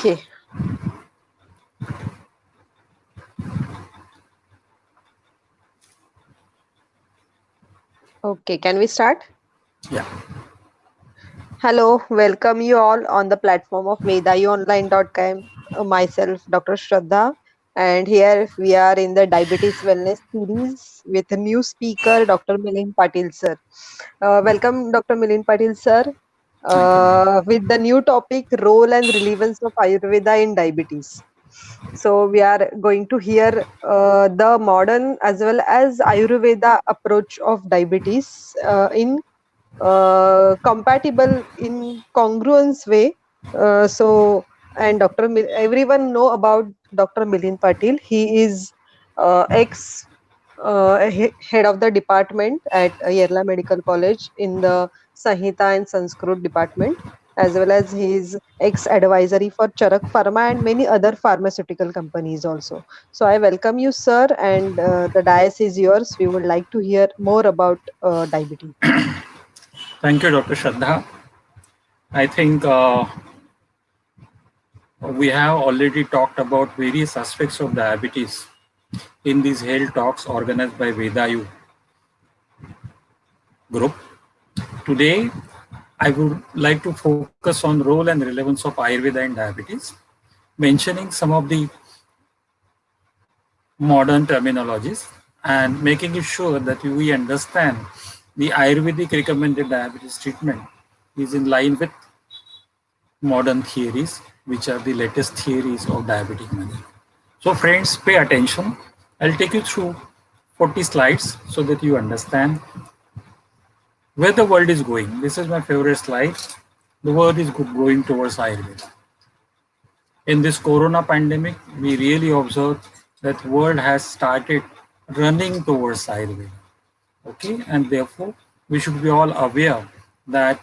Okay. Okay, can we start? Yeah. Hello, welcome you all on the platform of vedayuonline.com. Myself, Dr. Shraddha, and here we are in the Diabetes Wellness series with a new speaker, Dr. Milind Patil sir. Welcome, Dr. Milind Patil sir, Thank you, ma'am. with the new topic, role and relevance of Ayurveda in diabetes. So we are going to hear the modern as well as Ayurveda approach of diabetes in compatible in congruence way. And everyone know about Dr. Milind Patil. He is ex head of the department at Yerla Medical College in the Sanhita and Sanskrit department, as well as he is ex advisory for Charak Pharma and many other pharmaceutical companies also. So I welcome you, sir, and the dais is yours. We would like to hear more about diabetes. Thank you, Dr. Shraddha. I think we have already talked about various aspects of diabetes in these health talks organized by Vedayu group. Today, I would like to focus on role and relevance of Ayurveda in diabetes, mentioning some of the modern terminologies and making it sure that we understand the Ayurvedic recommended diabetes treatment is in line with modern theories, which are the latest theories of diabetic management. So friends, pay attention. I'll take you through 40 slides so that you understand where the world is going. This is my favorite slide. The world is going towards Ayurveda. In this corona pandemic, we really observed that world has started running towards Ayurveda. Okay, and therefore we should be all aware that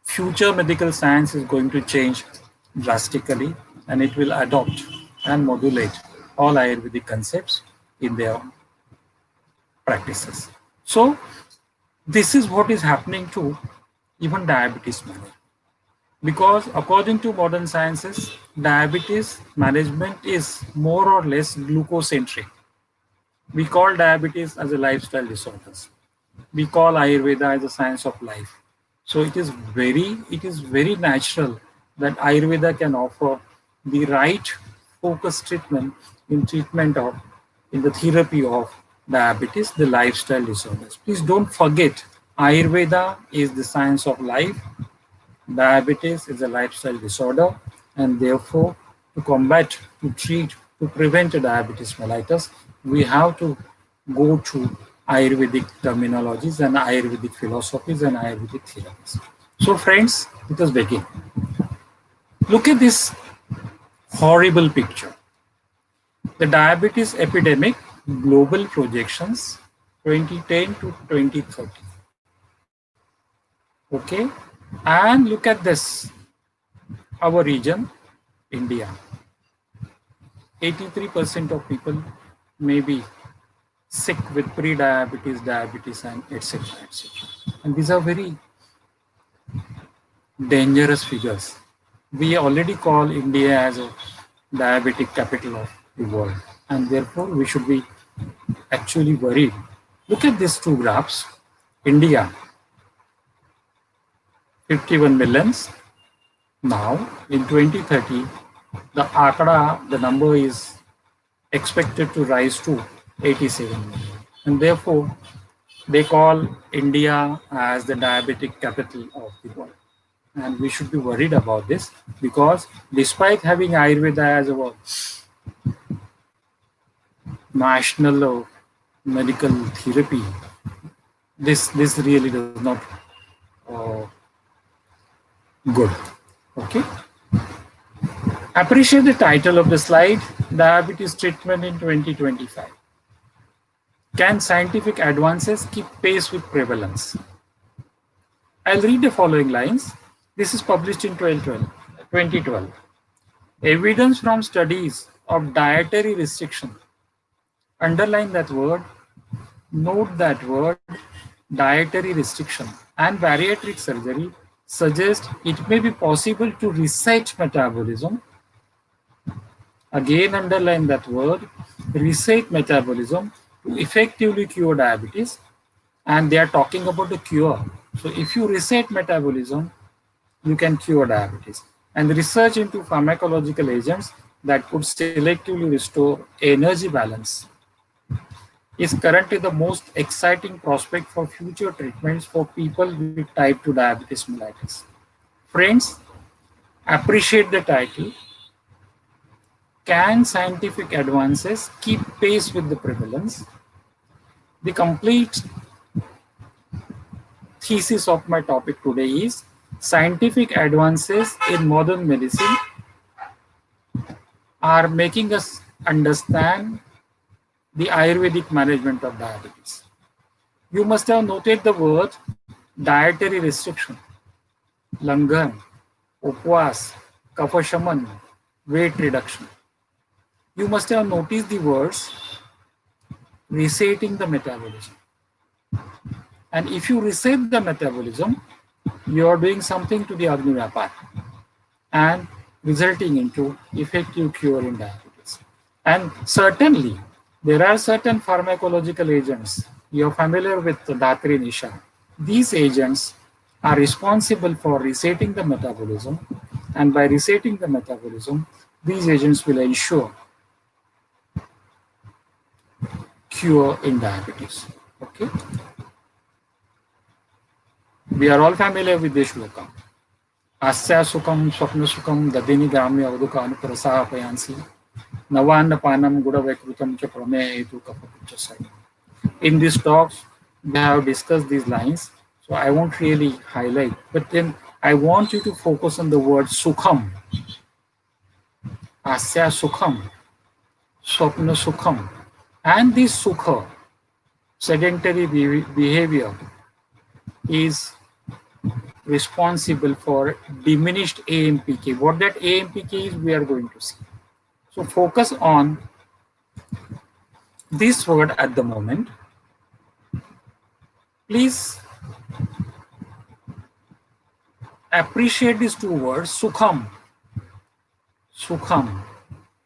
future medical science is going to change drastically, and it will adopt and modulate all Ayurvedic concepts in their practices. So this is what is happening to even diabetes management. Because according to modern sciences, diabetes management is more or less glucocentric. We call diabetes as a lifestyle disorder. We call Ayurveda as a science of life. So it is very natural that Ayurveda can offer the right focused treatment in the therapy of diabetes, the lifestyle disorders. Please don't forget, Ayurveda is the science of life. Diabetes is a lifestyle disorder, and therefore, to combat, to treat, to prevent diabetes mellitus, we have to go to Ayurvedic terminologies and Ayurvedic philosophies and Ayurvedic therapies. So, friends, let us begin. Look at this horrible picture. The diabetes epidemic, global projections, 2010 to 2030. Okay, and look at this. Our region, India, 83% of people may be sick with pre-diabetes, diabetes, and etc. etc. And these are very dangerous figures. We already call India as a diabetic capital of the world, and therefore we should be actually worried. Look at these two graphs. India, 51 millions. Now, in 2030, the number is expected to rise to 87 million. And therefore, they call India as the diabetic capital of the world. And we should be worried about this because despite having Ayurveda as a national medical therapy, this really does not uh, good. Okay. Appreciate the title of the slide, Diabetes Treatment in 2025. Can scientific advances keep pace with prevalence? I'll read the following lines. This is published in 2012. Evidence from studies of dietary restriction. Underline that word, note that word, dietary restriction and bariatric surgery suggest it may be possible to reset metabolism. Again, underline that word, reset metabolism, to effectively cure diabetes. And they are talking about the cure. So if you reset metabolism, you can cure diabetes. And research into pharmacological agents that could selectively restore energy balance is currently the most exciting prospect for future treatments for people with type 2 diabetes mellitus. Friends, appreciate the title. Can scientific advances keep pace with the prevalence? The complete thesis of my topic today is scientific advances in modern medicine are making us understand the Ayurvedic management of diabetes. You must have noted the word dietary restriction, langan, upwas, kapha shaman, weight reduction. You must have noticed the words resetting the metabolism. And if you reset the metabolism, you are doing something to the Agni Vyapar and resulting into effective cure in diabetes. And certainly, there are certain pharmacological agents. You're familiar with Dhatri Nisha. These agents are responsible for resetting the metabolism, and by resetting the metabolism, these agents will ensure cure in diabetes. Okay? We are all familiar with this shloka. Asya sukham swapna sukham dadini gramya uduka anuprasa payansi navanna panam guda vaikrutam cha prameya hetu kapapuchasai. In these talks, we have discussed these lines, so I won't really highlight, but then I want you to focus on the word sukham. Asya sukham, swapna sukham. And this sukha, sedentary behavior, is responsible for diminished AMPK. What that AMPK is, we are going to see. So focus on this word at the moment. Please appreciate these two words, sukham. Sukham.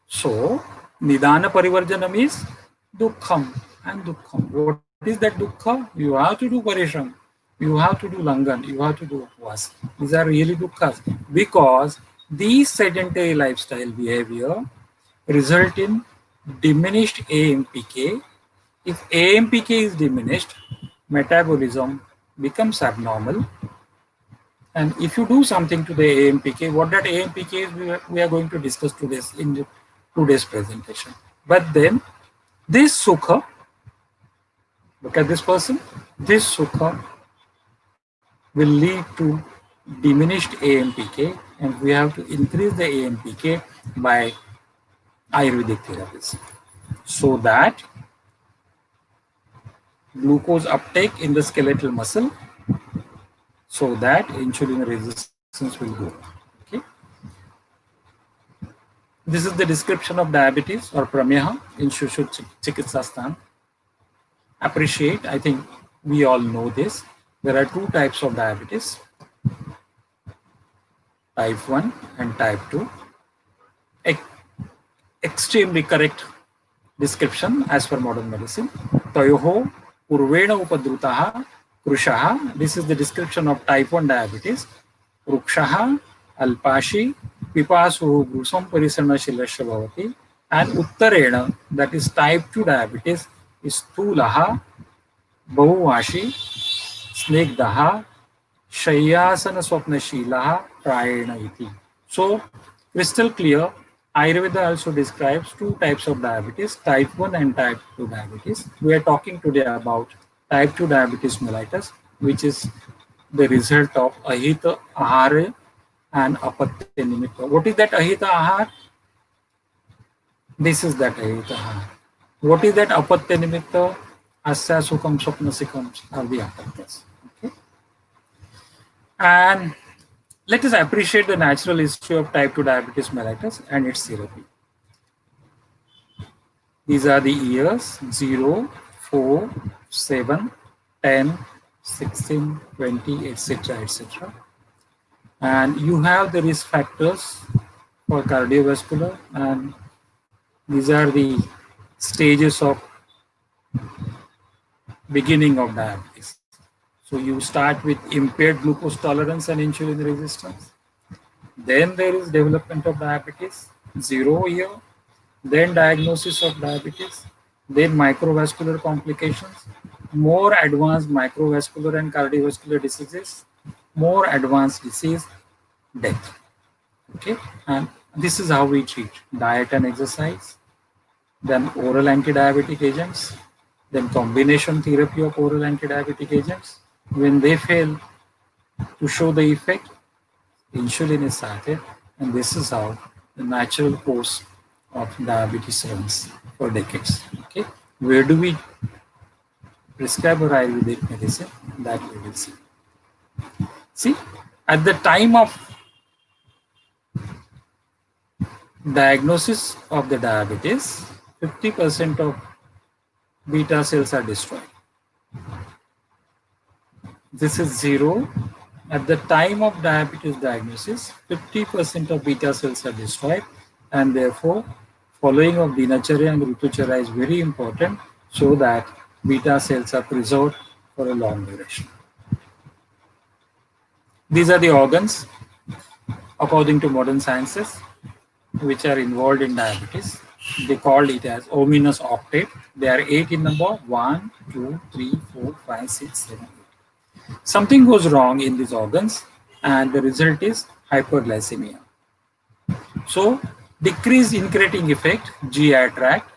So, nidana parivarjanam is dukkham and dukkham. What is that dukkha? You have to do parishram. You have to do langan. You have to do upvas. These are really dukkhas because these sedentary lifestyle behavior result in diminished AMPK. If AMPK is diminished, metabolism becomes abnormal. And if you do something to the AMPK, what that AMPK is, we are going to discuss in today's presentation. But then this sukha, look at this person, this sukha will lead to diminished AMPK, and we have to increase the AMPK by Ayurvedic therapies so that glucose uptake in the skeletal muscle, so that insulin resistance will go. Okay. This is the description of diabetes or prameha in Shushruta Chikitsastan. Appreciate, I think we all know this. There are two types of diabetes, type 1 and type 2. Extremely correct description as per modern medicine. Tayoho Purvena Upadrutaha Krushaha. This is the description of type 1 diabetes. Rukshaha Alpashi Pipasu Brusam Parisana Shilasha Bhavati. And Uttarena, that is type 2 diabetes, is Thulaha Bahuvashi Snegdaha Shayyasana Swapnashilaha Prayena iti. So, crystal clear. Ayurveda also describes two types of diabetes, type 1 and type 2 diabetes. We are talking today about type 2 diabetes mellitus, which is the result of ahita ahara and apatya nimitta. What is that ahita ahar? This is that ahita ahar. What is that apatya nimitta? Asya sukham swapna sukham are the apatyas. Okay. And let us appreciate the natural history of type 2 diabetes mellitus and its therapy. These are the years 0, 4, 7, 10, 16, 20, etc., etc. And you have the risk factors for cardiovascular, and these are the stages of beginning of diabetes. So you start with impaired glucose tolerance and insulin resistance. Then there is development of diabetes, 0 year, then diagnosis of diabetes, then microvascular complications, more advanced microvascular and cardiovascular diseases, more advanced disease, death. Okay, and this is how we treat diet and exercise, then oral anti-diabetic agents, then combination therapy of oral anti-diabetic agents. When they fail to show the effect, insulin is started, and this is how the natural course of diabetes runs for decades. Okay, where do we prescribe or Ayurvedic medicine? That we will see. See, at the time of diagnosis of the diabetes, 50% of beta cells are destroyed. This is 0. At the time of diabetes diagnosis, 50% of beta cells are destroyed, and therefore following of Dinacharya and Ritucharya is very important so that beta cells are preserved for a long duration. These are the organs, according to modern sciences, which are involved in diabetes. They called it as ominous octet. They are 8 in number: 1, 2, 3, 4, 5, 6, 7, 8. Something goes wrong in these organs, and the result is hyperglycemia. So, decreased incretin effect, GI tract.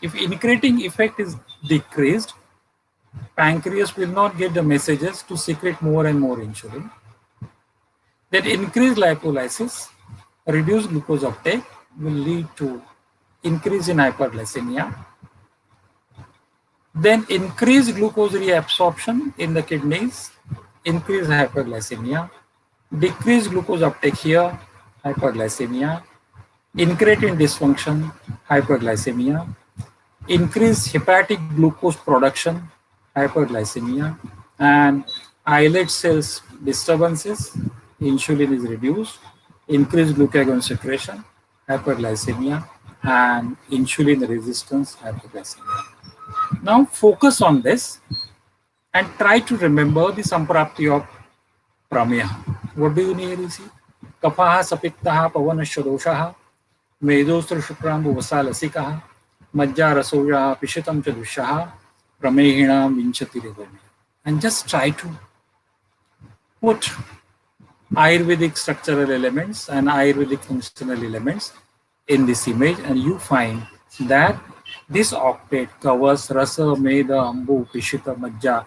If incretin effect is decreased, pancreas will not get the messages to secrete more and more insulin. Then increased lipolysis, reduced glucose uptake will lead to increase in hyperglycemia. Then increased glucose reabsorption in the kidneys, increased hyperglycemia, decreased glucose uptake here, hyperglycemia, incretin dysfunction, hyperglycemia, increased hepatic glucose production, hyperglycemia, and islet cells disturbances, insulin is reduced, increased glucagon secretion, hyperglycemia, and insulin resistance, hyperglycemia. Now focus on this and try to remember the samprapti of prameya. What do you need to see? Kapaha sapiktaha pavanasya doshaha medostra shukrambu vasalasikaha majja rasoya pishitam cha dushaha pramehina vinchati regomi. And just try to put Ayurvedic structural elements and Ayurvedic functional elements in this image, and you find that this octet covers rasa, meda, ambu, pishita, majja,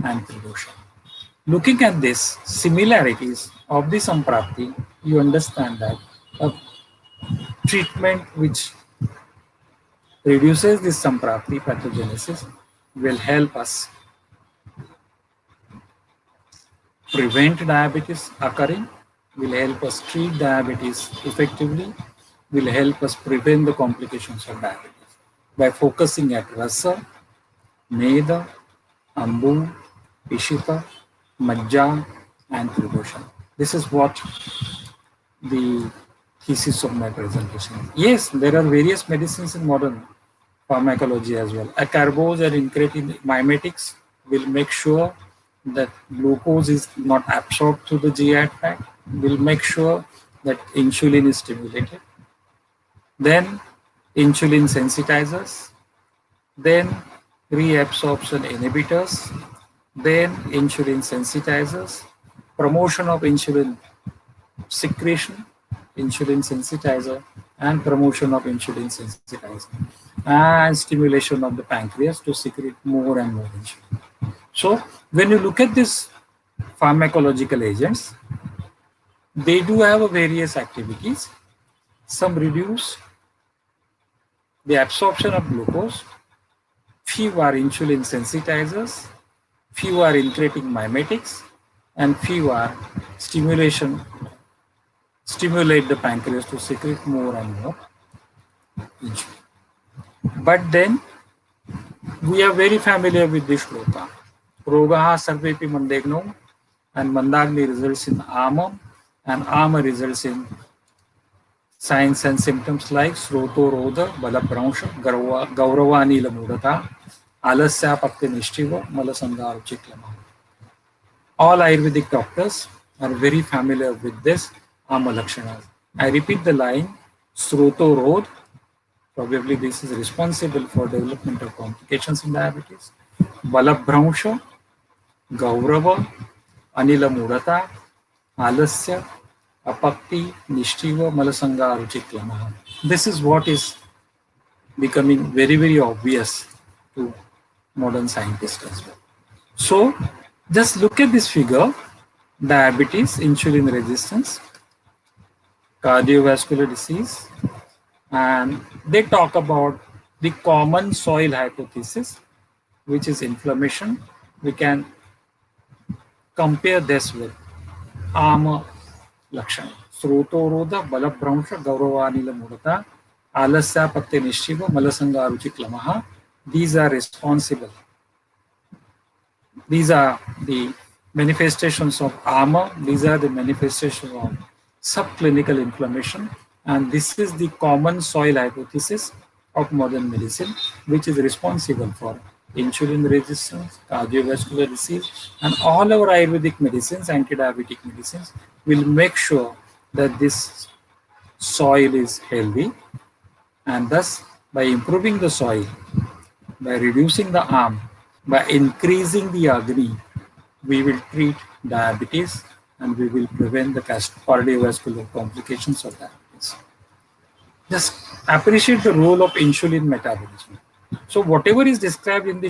and tridosha. Looking at this similarities of the samprapti, you understand that a treatment which reduces this samprapti pathogenesis will help us prevent diabetes occurring, will help us treat diabetes effectively, will help us prevent the complications of diabetes by focusing at rasa, meda, ambu, pishita, majja, and tridosha. This is what the thesis of my presentation is. Yes, there are various medicines in modern pharmacology as well. Acarbose and incretin mimetics will make sure that glucose is not absorbed through the GI tract, will make sure that insulin is stimulated. Then insulin sensitizers, then reabsorption inhibitors, then insulin sensitizers, promotion of insulin secretion, insulin sensitizer, and promotion of insulin sensitizer, and stimulation of the pancreas to secrete more and more insulin. So when you look at these pharmacological agents, they do have various activities. Some reduce the absorption of glucose, few are insulin sensitizers, few are incretin mimetics, and few are stimulate the pancreas to secrete more and more insulin. But then we are very familiar with this shloka. Rogaha sarvepi mandegno, and mandagni results in amam, and AMA results in signs and symptoms like Srotorodha, Balabhransha, Gauravani Lamudata, Alasya Pakti Nishtiva, Malasangar Chiklama. All Ayurvedic doctors are very familiar with this AMA Lakshanas. I repeat the line, Srotorod, probably this is responsible for development of complications in diabetes. Balabhransha, Gaurava, Anila Mudata, Alasya, Apakti, Nishtiva, Malasanga, Ruchiklama. This is what is becoming very, very obvious to modern scientists as well. So just look at this figure, diabetes, insulin resistance, cardiovascular disease, and they talk about the common soil hypothesis, which is inflammation. We can compare this with AMA Lakshana. Srotorodha, Balabhransha, Gauravani Lamudata, Alasya Patte Nishiva, Malasanga Ruchiklamaha. These are responsible. These are the manifestations of AMA. These are the manifestations of subclinical inflammation. And this is the common soil hypothesis of modern medicine, which is responsible for insulin resistance, cardiovascular disease, and all our Ayurvedic medicines, anti-diabetic medicines, will make sure that this soil is healthy. And thus, by improving the soil, by reducing the AMA, by increasing the Agni, we will treat diabetes and we will prevent the cardiovascular complications of diabetes. Just appreciate the role of insulin metabolism. So whatever is described in the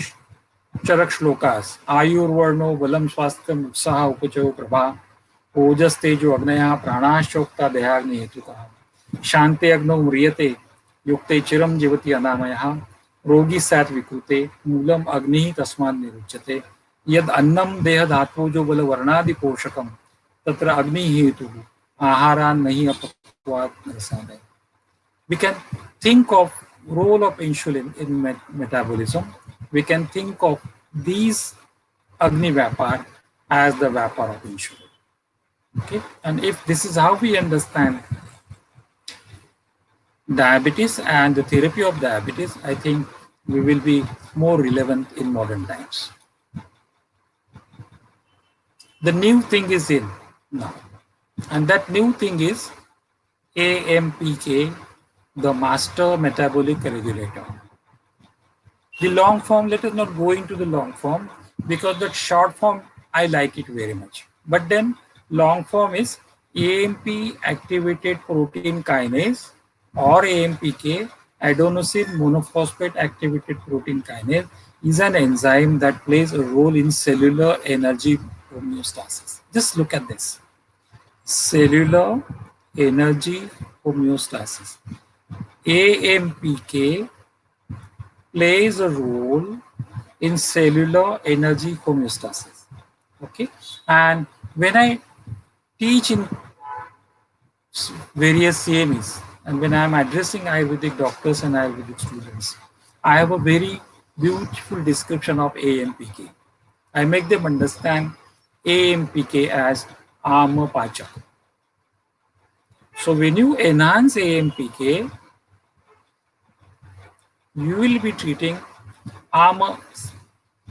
Charak Shlokas, Ayurvarno, Valam Swastham, Utsaha, Upachayo, Prabha, Ojas Tejo, Agnaya, Pranashokta, Dehagni, Hetuka, Shante Agno, Mriyate, Yukte Chiram Jivati Anamayaha, Rogi Sat Vikute, Mulam Agni Tasman Niruchate, Yad Annam Deha Dhatu Jo Bala Varnadi Poshakam, Tatra Agni Hetu, Aharan Nahi Apakvat Rasane. We can think of role of insulin in metabolism. We can think of these Agni Vapar as the vapor of insulin. Okay, and if this is how we understand diabetes and the therapy of diabetes, I think we will be more relevant in modern times. The new thing is in now, and that new thing is AMPK, the master metabolic regulator. The long form, let us not go into the long form because the short form, I like it very much. But then long form is AMP activated protein kinase or AMPK, adenosine monophosphate activated protein kinase, is an enzyme that plays a role in cellular energy homeostasis. Just look at this. Cellular energy homeostasis. AMPK plays a role in cellular energy homeostasis. Okay, and when I teach in various CMEs and when I am addressing Ayurvedic doctors and Ayurvedic students, I have a very beautiful description of AMPK. I make them understand AMPK as Ama Pacha. So when you enhance AMPK, you will be treating AMA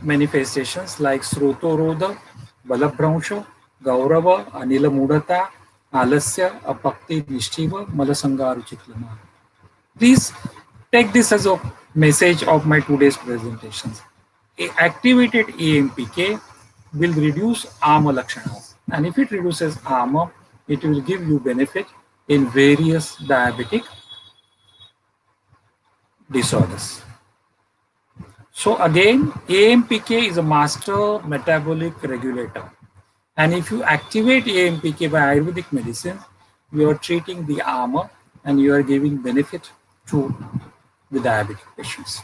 manifestations like Srotorodha, Balabhransha, Gaurava, Anila Mudata, Alasya, Apakti, Nishtiva, Malasangar, Chiklama. Please take this as a message of my today's presentations. Activated AMPK will reduce AMA Lakshanas. And if it reduces AMA, it will give you benefit in various diabetic disorders. So again, AMPK is a master metabolic regulator. And if you activate AMPK by Ayurvedic medicine, you are treating the AMA and you are giving benefit to the diabetic patients.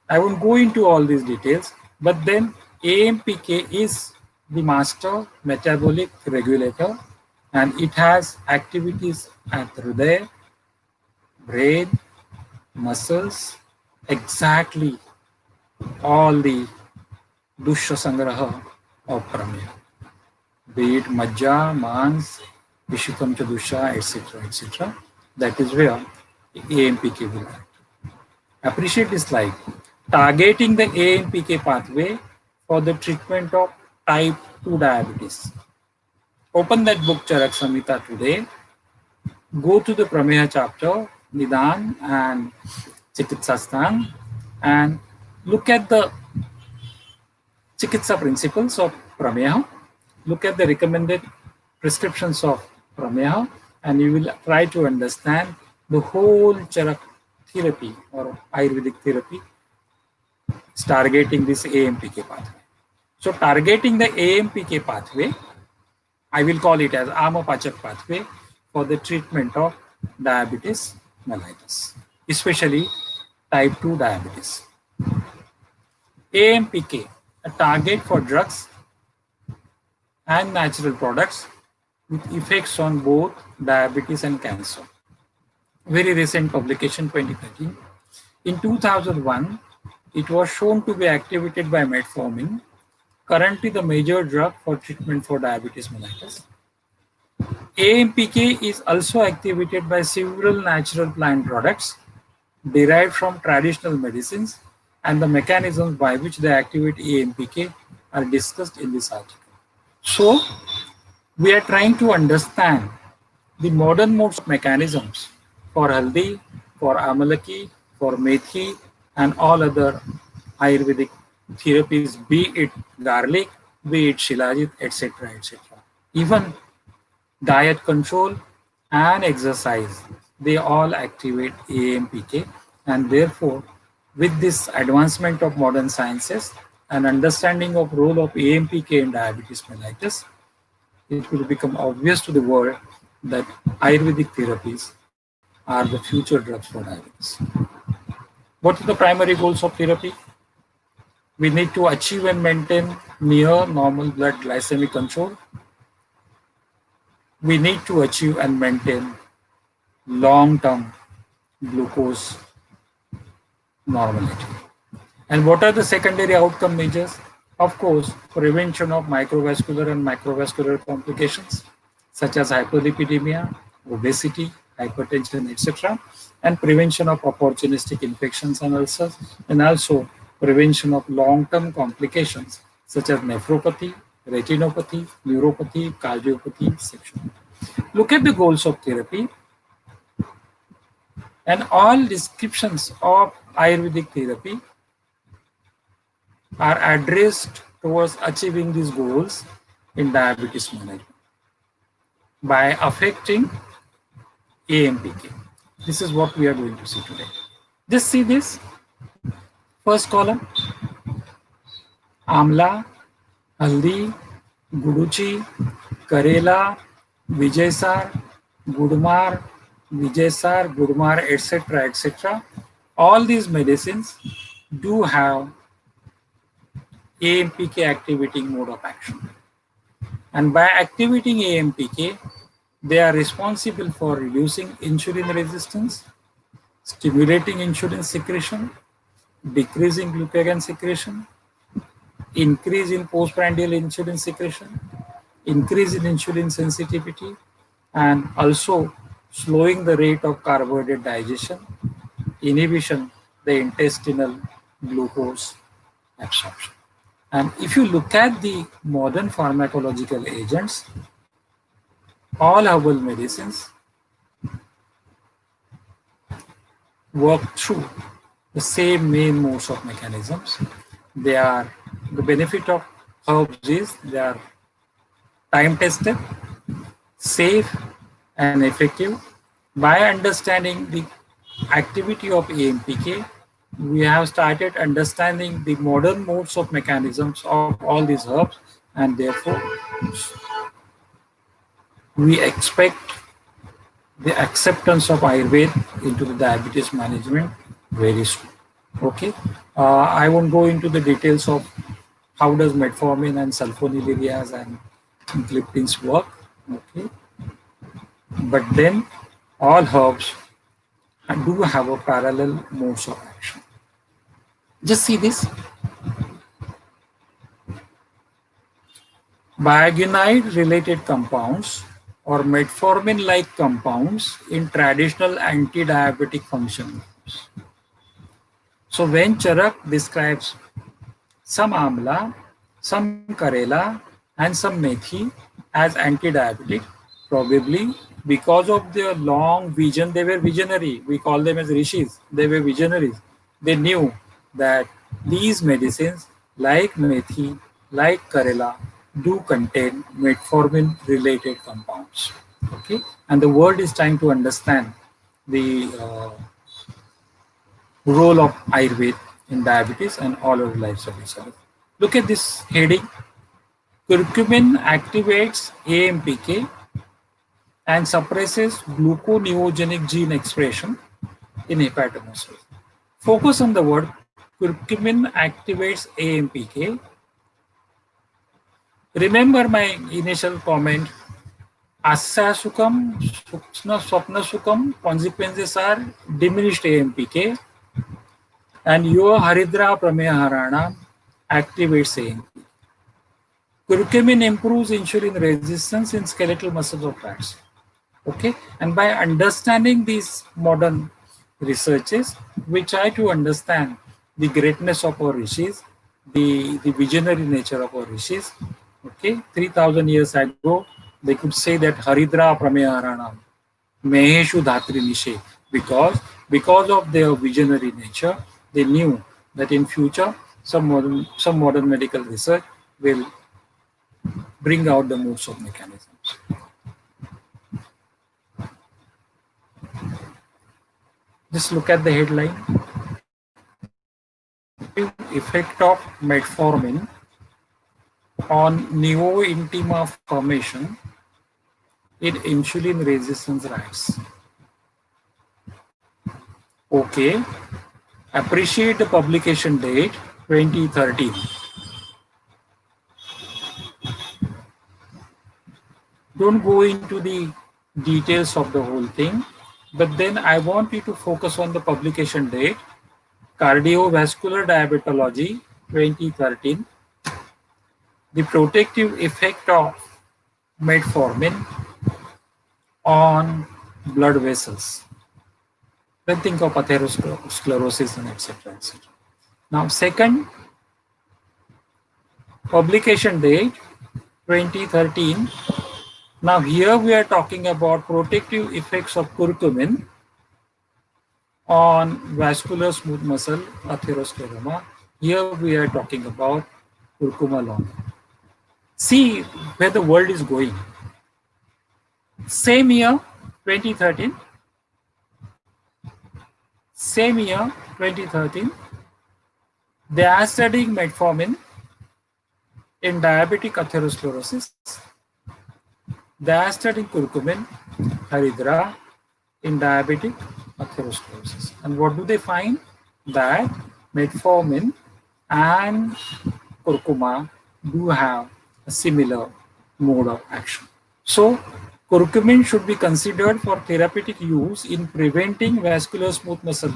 I won't go into all these details, but then AMPK is the master metabolic regulator and it has activities at the Hridaya, brain, muscles, exactly all the Dushya Sangraha of Prameya, be it Majja, Mans, Ishikam Chadusha, etc., etc. That is where AMPK will act. Appreciate this slide. Targeting the AMPK pathway for the treatment of type 2 diabetes. Open that book Charak Samhita today. Go to the Prameha chapter, Nidan and Chikitsastan, and look at the Chikitsa principles of Prameha. Look at the recommended prescriptions of Prameha, and you will try to understand the whole Charak therapy or Ayurvedic therapy targeting this AMPK pathway. So targeting the AMPK pathway, I will call it as Amapachak pathway for the treatment of diabetes mellitus, especially type 2 diabetes. AMPK, a target for drugs and natural products with effects on both diabetes and cancer. Very recent publication 2013. In 2001, it was shown to be activated by metformin, currently the major drug for treatment for diabetes mellitus. AMPK is also activated by several natural plant products derived from traditional medicines, and the mechanisms by which they activate AMPK are discussed in this article. So, we are trying to understand the modern modes of mechanisms for haldi, for amalaki, for methi, and all other Ayurvedic therapies, be it garlic, be it shilajit, etc., etc. Even diet control and exercise, they all activate AMPK, and therefore, with this advancement of modern sciences and understanding of role of AMPK in diabetes mellitus, it will become obvious to the world that Ayurvedic therapies are the future drugs for diabetes. What are the primary goals of therapy? We need to achieve and maintain near normal blood glycemic control. We need to achieve and maintain long-term glucose normality. And what are the secondary outcome measures? Of course, prevention of microvascular and macrovascular complications such as hyperlipidemia, obesity, hypertension, etc., and prevention of opportunistic infections and ulcers, and also prevention of long-term complications such as nephropathy, retinopathy, neuropathy, cardiopathy, etc. Look at the goals of therapy, and all descriptions of Ayurvedic therapy are addressed towards achieving these goals in diabetes management by affecting AMPK. This is what we are going to see today. Just see this first column: Amla, Haldi, Guduchi, Karela, Vijaysar, Gudmar, Vijaysar, Gudmar, etc., etc. All these medicines do have AMPK activating mode of action. And by activating AMPK, they are responsible for reducing insulin resistance, stimulating insulin secretion, decreasing glucagon secretion, increase in postprandial insulin secretion, increase in insulin sensitivity, and also slowing the rate of carbohydrate digestion, inhibition the intestinal glucose absorption. And if you look at the modern pharmacological agents, all herbal medicines work through the same main modes of mechanisms. They are, the benefit of herbs is they are time tested, safe, and effective. By understanding the activity of AMPK, we have started understanding the modern modes of mechanisms of all these herbs, and therefore we expect the acceptance of Ayurveda into the diabetes management very soon. Okay, I won't go into the details of how does metformin and sulfonylureas and gliptins work. Okay, but then all herbs do have a parallel modes of action. Just see this. Biogunide related compounds or metformin-like compounds in traditional anti-diabetic function. So when Charak describes some amla, some karela, and some methi as anti-diabetic, probably because of their long vision, they were visionary. We call them as rishis. They were visionaries. They knew that these medicines, like methi, like karela, do contain metformin-related compounds. Okay, and the world is trying to understand the role of Ayurveda in diabetes and all our lives of each other. Look at this heading. Curcumin activates AMPK and suppresses gluconeogenic gene expression in hepatocytes. Focus on the word curcumin activates AMPK. Remember my initial comment, Asya Sukham, Swapna Sukham, consequences are diminished AMPK, and your Haridra Prameya Harana activates AMPK. Curcumin improves insulin resistance in skeletal muscles of rats. Okay, and by understanding these modern researches, we try to understand the greatness of our rishis, the visionary nature of our rishis. Okay, 3,000 years ago, they could say that Haridra Prameyaranam, Maheshu Dhatri Nishe, because of their visionary nature, they knew that in future some modern medical research will bring out the modes of mechanisms. Just look at the headline. Effect of metformin on neointima formation in insulin resistance rats. Okay, appreciate the publication date 2013. Don't go into the details of the whole thing, but then I want you to focus on the publication date, Cardiovascular Diabetology 2013, the protective effect of metformin on blood vessels. Then think of atherosclerosis and etc. etc. Now, second, publication date 2013. Now, here we are talking about protective effects of curcumin on vascular smooth muscle atheroscleroma. Here we are talking about curcuma longa. See where the world is going. Same year, 2013. Same year, 2013. They are studying metformin in diabetic atherosclerosis. They are studying curcumin, Haridra, in diabetic atherosclerosis. And what do they find? That metformin and curcuma do have a similar mode of action. So, curcumin should be considered for therapeutic use in preventing vascular smooth muscle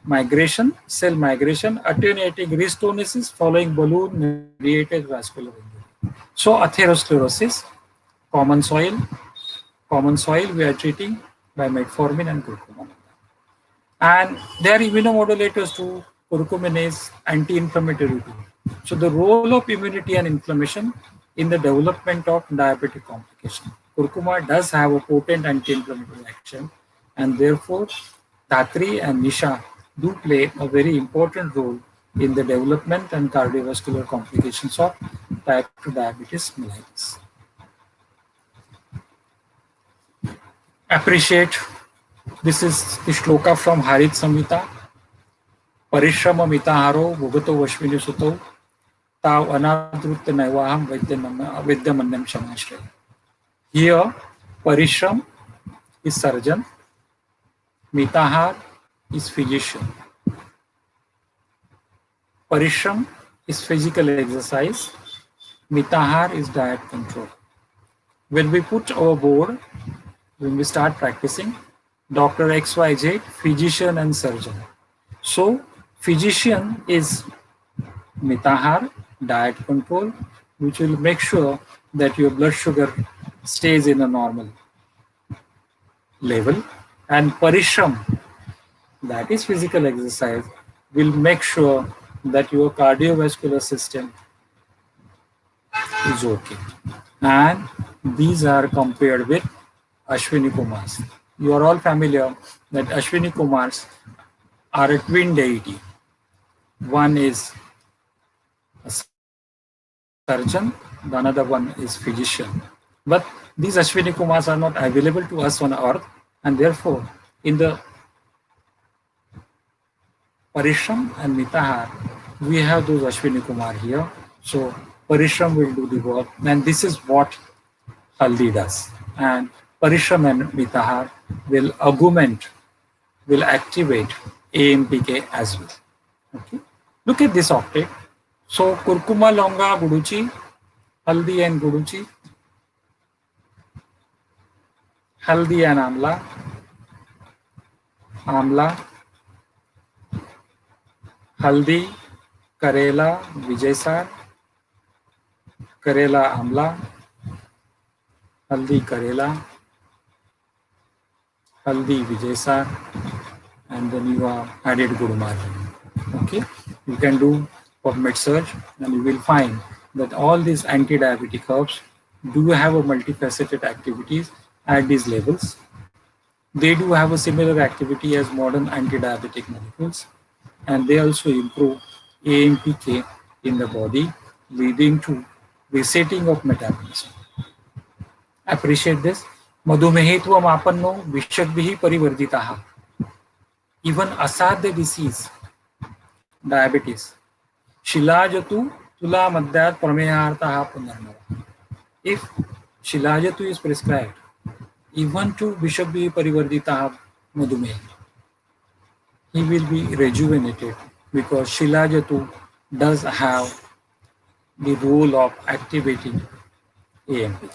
migration, cell migration, attenuating restenosis following balloon-mediated vascular injury. So, atherosclerosis, common soil we are treating by metformin and curcumin. And they are immunomodulators too. Curcumin is anti-inflammatory too. So the role of immunity and inflammation in the development of diabetic complication. Curcuma does have a potent anti-inflammatory action, and therefore Dhatri and Nisha do play a very important role in the development and cardiovascular complications of type 2 diabetes mellitus. Appreciate, this is the shloka from Harit Samhita. Parishrama mitaharo bhugato vashvini suto tav anadrutta naivaham vidyamanyam shamashre. Here, Parishram is surgeon, mitahar is physician. Parishram is physical exercise, mitahar is diet control. When we put our board, when we start practicing, Dr. XYZ, physician and surgeon. So, physician is mitahar, diet control, which will make sure that your blood sugar stays in a normal level, and parishram, that is physical exercise, will make sure that your cardiovascular system is okay. And these are compared with Ashwini Kumars. You are all familiar that Ashwini Kumars are a twin deity. One is a surgeon, the another one is physician. But these Ashwini Kumars are not available to us on earth, and therefore in the Parishram and Mitahar, we have those Ashwini Kumar here. So Parishram will do the work, and this is what Haldi does. And Parishram and Mitahar will augment, will activate AMPK as well. Okay. Look at this octet. So Kurkuma, Longa, Guduchi, Haldi and Guduchi, Haldi and Amla, Amla, Haldi, Karela, Vijaysar, Karela, Amla, Haldi, Karela, Haldi, Vijaysar, and then you have added Gurumari. Okay, you can do PubMed search and you will find that all these anti-diabetic herbs do have a multifaceted activities at these levels. They do have a similar activity as modern anti-diabetic molecules, and they also improve AMPK in the body, leading to resetting of metabolism. Appreciate this. Madhumehitvam apanno vishadvihi parivarjitaha. Even asadya disease, diabetes. Shilajatu tula madhyat pramehartaha punarnava. If Shilajatu is prescribed, even to Vishabhi Parivarjitaha Madhumeha, he will be rejuvenated because Shilajatu does have the role of activating AMP.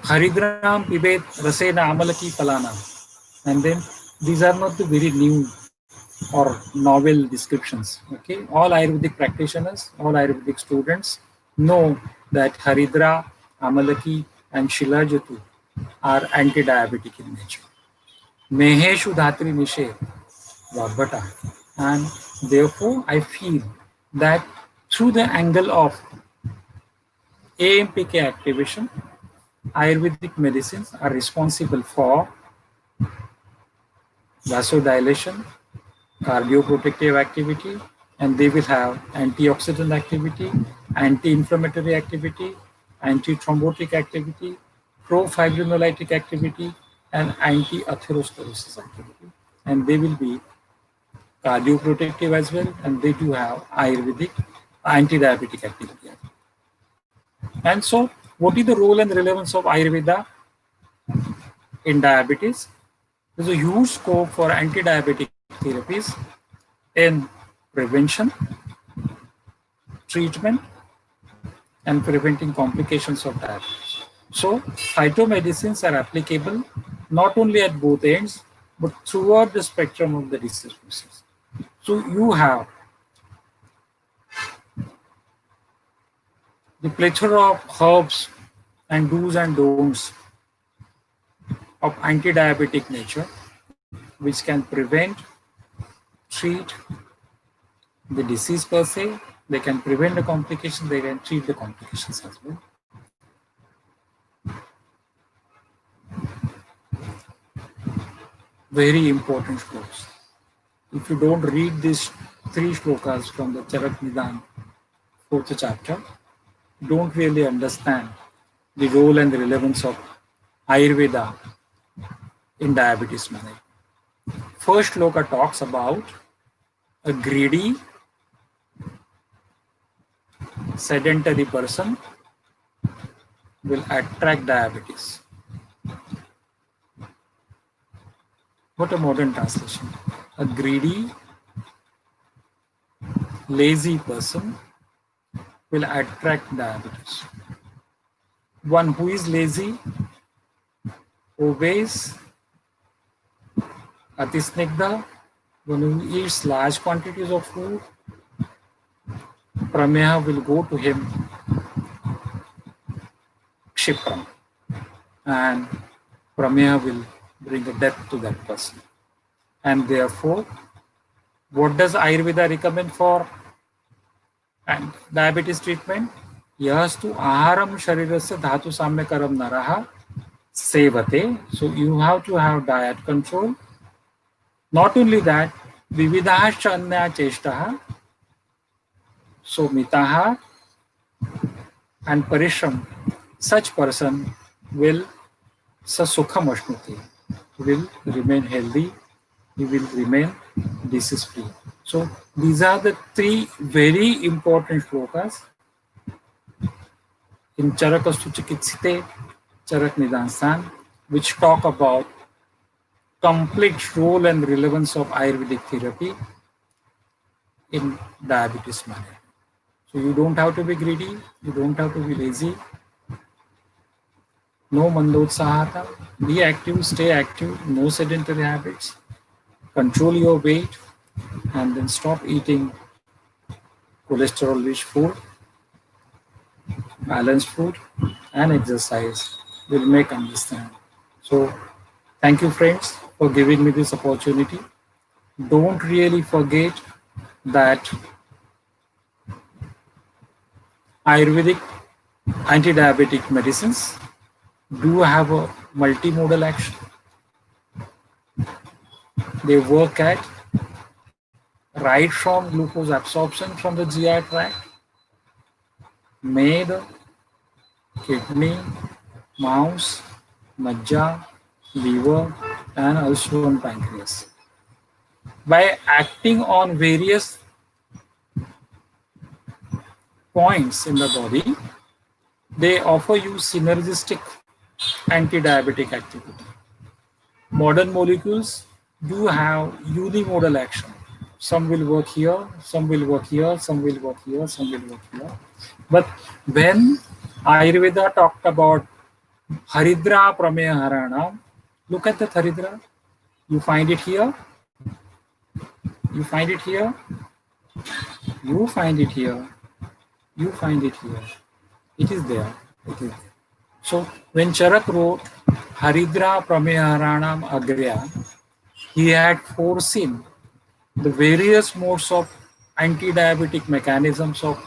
Haridram Pibet Rasena Amalaki Palana. And then these are not the very new or novel descriptions. Okay, all Ayurvedic practitioners, all Ayurvedic students know that Haridra, Amalaki, and Shilajatu are anti-diabetic in nature. Meheshu Dhatri Nishe Vabhata. And therefore, I feel that through the angle of AMPK activation, Ayurvedic medicines are responsible for vasodilation, cardioprotective activity, and they will have antioxidant activity, anti-inflammatory activity, anti-thrombotic activity, pro-fibrinolytic activity, and anti-atherosclerosis activity. And they will be cardioprotective as well, and they do have Ayurvedic anti-diabetic activity. And so, what is the role and relevance of Ayurveda in diabetes? There's a huge scope for anti-diabetic therapies in prevention, treatment, and preventing complications of diabetes. So, phytomedicines are applicable not only at both ends, but throughout the spectrum of the disease process. So, you have the plethora of herbs and do's and don'ts of anti-diabetic nature, which can prevent, treat the disease per se. They can prevent the complications, they can treat the complications as well. Very important shlokas. If you don't read these 3 shlokas from the Charak Nidan 4th chapter, you don't really understand the role and the relevance of Ayurveda in diabetes management. First shloka talks about a greedy, sedentary person will attract diabetes. What a modern translation. A greedy, lazy person will attract diabetes. One who is lazy, obeys, atisnigdha, one who eats large quantities of food, prameha will go to him Kshipram, and Prameha will bring a death to that person. And therefore, what does Ayurveda recommend for and diabetes treatment? Yastu aharam sharirasya dhatu samyakaram naraha sevate. So you have to have diet control. Not only that, vividahascha anya cheshtaha. So mitaha and parishram. Such person will sukham ashnuti, will remain healthy, he will remain disease free. So these are the three very important shlokas in Charakastu Chikitsite, Charak Nidansan, which talk about complete role and relevance of Ayurvedic therapy in diabetes management. So you don't have to be greedy, you don't have to be lazy. No mandotsahata, be active, stay active, no sedentary habits, control your weight, and then stop eating cholesterol rich food, balanced food, and exercise will make understand. So thank you friends for giving me this opportunity. Don't really forget that Ayurvedic anti-diabetic medicines do have a multimodal action. They work at right from glucose absorption from the GI tract, made, kidney, mouse, majja, liver, and also on pancreas. By acting on various points in the body, they offer you synergistic anti-diabetic activity. Modern molecules do have unimodal action. Some will work here, some will work here, some will work here, some will work here. But when Ayurveda talked about Haridra Prameya Harana, look at the Haridra. You find it here. You find it here. You find it here. You find it here. It is there. It is there. So when Charak wrote Haridra Prameya Haranam Agrya, he had foreseen the various modes of anti-diabetic mechanisms of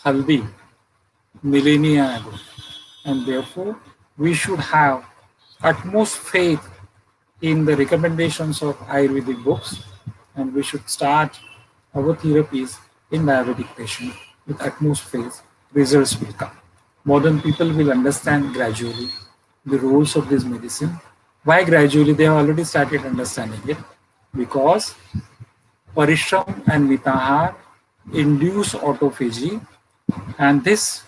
haldi millennia ago, and therefore we should have utmost faith in the recommendations of Ayurvedic books, and we should start our therapies in diabetic patients with utmost faith. Results will come. Modern people will understand gradually the roles of this medicine. Why gradually? They have already started understanding it, because parishram and mitahar induce autophagy, and this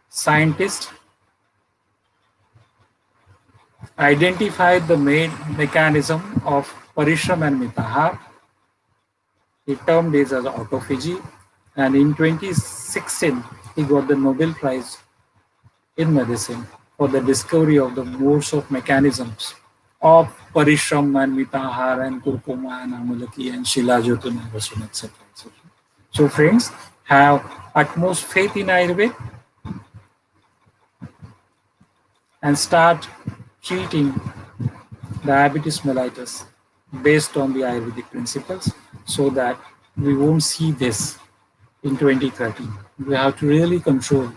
scientist identified the main mechanism of parishram and mitahar. He termed it as autophagy, and in 2016 he got the Nobel Prize in medicine for the discovery of the modes of mechanisms of parishram and mitahar and kurkuma and amalaki and shilajyotun and vasun, etc. So friends, have utmost faith in Ayurveda and start treating diabetes mellitus based on the Ayurvedic principles, so that we won't see this in 2030. We have to really control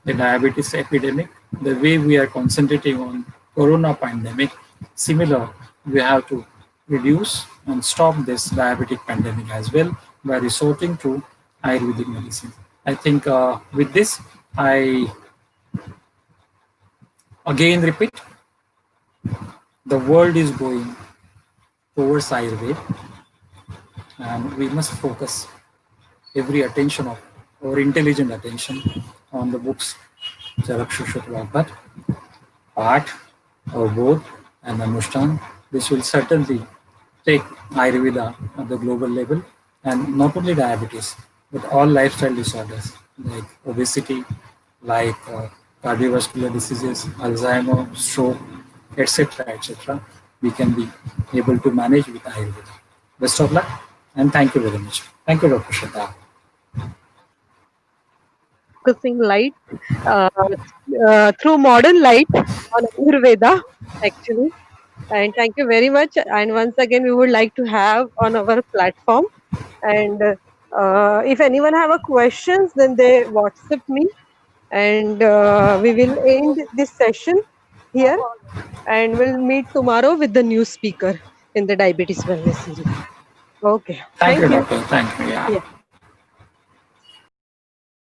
the diabetes epidemic the way we are concentrating on corona pandemic. Similar, we have to reduce and stop this diabetic pandemic as well by resorting to Ayurvedic medicine. I think with this, I again repeat, the world is going towards Ayurveda, and we must focus every attention of our intelligent attention on the books Charak Shushut Path, Avbodh, and Anushthan. This will certainly take Ayurveda at the global level, and not only diabetes, but all lifestyle disorders like obesity, like cardiovascular diseases, Alzheimer, stroke, etc., etc. We can be able to manage with Ayurveda. Best of luck, and thank you very much. Thank you, Dr. Shraddha. focusing light uh, through modern light on Ayurveda, actually. And thank you very much. And once again, we would like to have on our platform. And if anyone have a questions, then they WhatsApp me, and we will end this session here. And we'll meet tomorrow with the new speaker in the diabetes wellness series. Okay. Thank you, Thank you. doctor. Thank you. Yeah. Yeah.